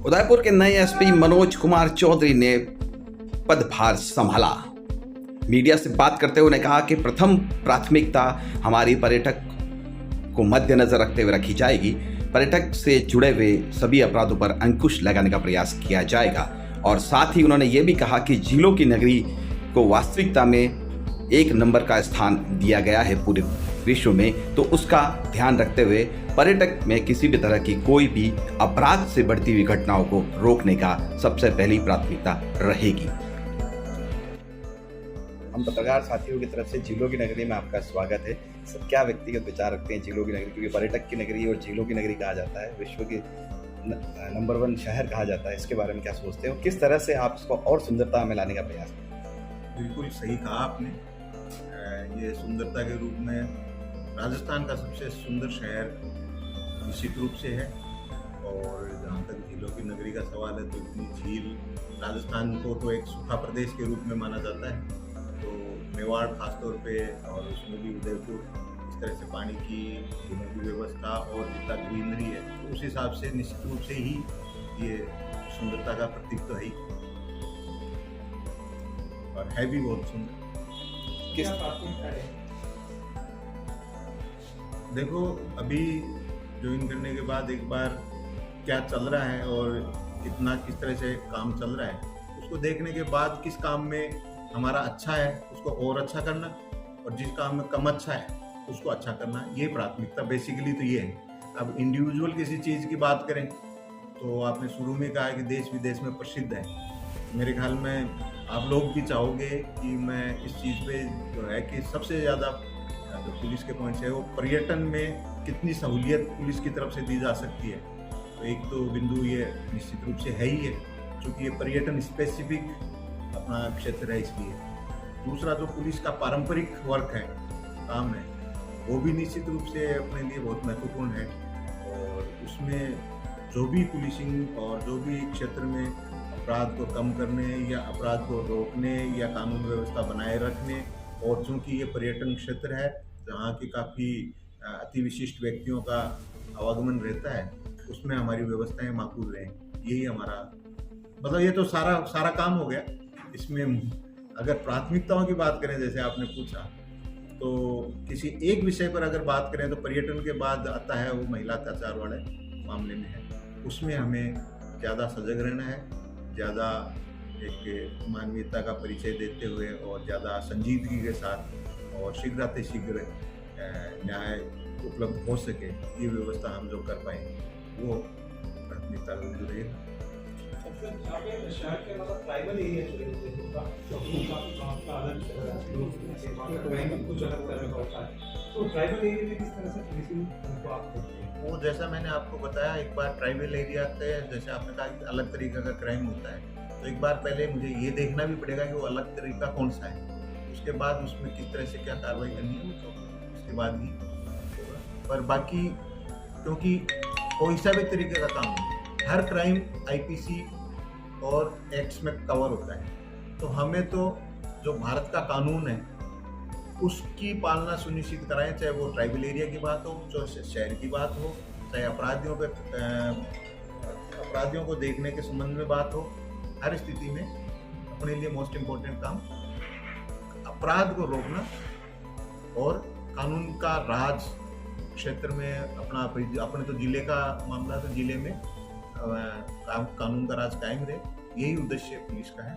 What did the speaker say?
उदयपुर के नए एसपी मनोज कुमार चौधरी ने पदभार संभाला। मीडिया से बात करते हुए उन्होंने कहा कि प्रथम प्राथमिकता हमारी पर्यटक को मद्देनजर रखते हुए रखी जाएगी। पर्यटक से जुड़े हुए सभी अपराधों पर अंकुश लगाने का प्रयास किया जाएगा और साथ ही उन्होंने ये भी कहा कि झीलों की नगरी को वास्तविकता में एक नंबर का स्थान दिया गया है पूरे विश्व में, तो उसका ध्यान रखते हुए पर्यटक में किसी भी तरह की कोई भी अपराध से बढ़ती हुई घटनाओं को रोकने का सबसे पहली प्राथमिकता रहेगी। हम पत्रकार साथियों की तरफ से झीलों की नगरी में आपका स्वागत है। सब क्या व्यक्तिगत विचार रखते हैं झीलों की नगरी, क्योंकि पर्यटक की नगरी और झीलों की नगरी कहा जाता है, विश्व की नंबर 1 शहर कहा जाता है। इसके बारे में क्या सोचते हो, किस तरह से आप इसको और सुंदरता में लाने का प्रयास करते हैं? बिल्कुल सही कहा आपने। ये सुंदरता के रूप में राजस्थान का सबसे सुंदर शहर निश्चित रूप से है। और जहाँ तक झीलों की नगरी का सवाल है तो इतनी झील, राजस्थान को तो एक सूखा प्रदेश के रूप में माना जाता है, तो मेवाड़ खासतौर पे और उसमें भी उदयपुर, इस तरह से पानी की झीलों की व्यवस्था और जितना ग्रीनरी है, तो उस हिसाब से निश्चित रूप से ही ये सुंदरता का प्रतीक तो है ही, और है भी बहुत सुंदर। किस देखो, अभी ज्वाइन करने के बाद एक बार क्या चल रहा है और कितना किस तरह से काम चल रहा है, उसको देखने के बाद किस काम में हमारा अच्छा है उसको और अच्छा करना, और जिस काम में कम अच्छा है उसको अच्छा करना, ये प्राथमिकता बेसिकली तो ये है। अब इंडिविजुअल किसी चीज़ की बात करें तो आपने शुरू में कहा कि देश विदेश में प्रसिद्ध है। मेरे ख्याल में आप लोग भी चाहोगे कि मैं इस चीज़ पे जो है कि सबसे ज़्यादा जो पुलिस के पॉइंट्स है वो पर्यटन में कितनी सहूलियत पुलिस की तरफ से दी जा सकती है। तो एक तो बिंदु ये निश्चित रूप से है ही है, क्योंकि ये पर्यटन स्पेसिफिक अपना क्षेत्र है इसलिए। दूसरा जो पुलिस का पारंपरिक वर्क है, काम है, वो भी निश्चित रूप से अपने लिए बहुत महत्वपूर्ण है। और उसमें जो भी पुलिसिंग और जो भी क्षेत्र में अपराध को कम करने या अपराध को रोकने या कानून व्यवस्था बनाए रखने, और चूंकि ये पर्यटन क्षेत्र है जहाँ की काफ़ी अति विशिष्ट व्यक्तियों का आवागमन रहता है, उसमें हमारी व्यवस्थाएं माकूल रहें, यही हमारा मतलब ये तो सारा काम हो गया। इसमें अगर प्राथमिकताओं की बात करें, जैसे आपने पूछा, तो किसी एक विषय पर अगर बात करें तो पर्यटन के बाद आता है वो महिला अत्याचार वाले मामले में है। उसमें हमें ज़्यादा सजग रहना है, ज़्यादा एक मानवीयता का परिचय देते हुए और ज़्यादा संजीदगी के साथ और शीघ्र न्याय उपलब्ध हो सके, ये व्यवस्था हम जो कर पाए वो प्राथमिकता जरूर रहेगा। शहर के मतलब ट्राइबल एरिया कुछ अलग तरह का होता है, तो ट्राइबल एरिया में किस तरह से पुलिसिंग को आप देखते हैं? वो जैसा मैंने आपको बताया, एक बार ट्राइबल एरिया के जैसे आपने कहा कि अलग तरीके का क्राइम होता है, तो एक बार पहले मुझे ये देखना भी पड़ेगा कि वो अलग तरीका कौन सा है, उसके बाद उसमें किस तरह से क्या कार्रवाई करनी है तो उसके बाद ही होगा। पर बाकी क्योंकि कोई सा भी तरीके का काम हो, हर क्राइम आईपीसी और एक्ट्स में कवर होता है, तो हमें तो जो भारत का कानून है उसकी पालना सुनिश्चित कराएं, चाहे वो ट्राइबल एरिया की बात हो, चाहे शहर की बात हो, चाहे अपराधियों को देखने के संबंध में बात हो। हर स्थिति में अपने लिए मोस्ट इम्पोर्टेंट काम अपराध को रोकना और कानून का राज क्षेत्र में अपने तो जिले का मामला, तो जिले में कानून का राज कायम रहे, यही उद्देश्य पुलिस का है।